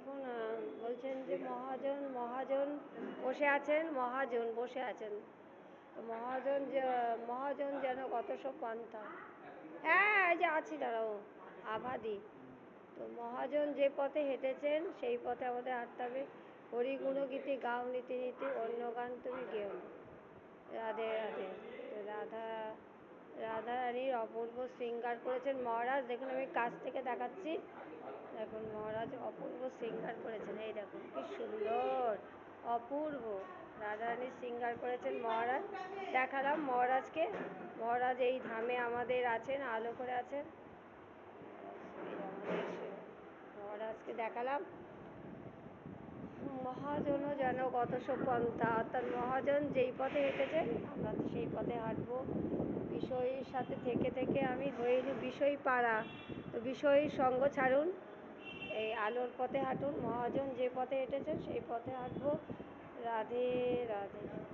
এখন বলছেন যে মহাজন মহাজন বসে আছেন তো মহাজন যেন কত সব পান্তা। হ্যাঁ এই যে আছি, দাঁড়াও, আভাদি। তো মহাজন যে পথে হেঁটেছেন সেই পথে আমাদের হাঁটতে হবে। হরিগুণগীতি গাও নীতি নীতি, অন্য গান তুমি গেও না। রাধে রাধে। তো রাধারানীর অপূর্ব শৃঙ্গার করেছেন মহারাজ। দেখুন আমি কাছ থেকে দেখাচ্ছি, দেখুন মহারাজ অপূর্ব শৃঙ্গার করেছেন। এই দেখুন কি সুন্দর, অপূর্ব রাধারানীর শৃঙ্গার করেছেন মহারাজ। দেখালাম মহারাজকে, মহারাজ এই ধামে আমাদের আছেন, আলো করে আছেন। মহারাজকে দেখালাম। মহাজনও যেন কত সব পন্থা, অর্থাৎ মহাজন যেই পথে হেঁটেছেন আমরা তো সেই পথে হাঁটবো। বিষয়ের সাথে থেকে থেকে আমি হইনি বিষয় পাড়া। তো বিষয়ের সঙ্গ ছাড়ুন, এই আলোর পথে হাঁটুন। মহাজন যে পথে হেঁটেছেন সেই পথে হাঁটবো। রাধে রাধে।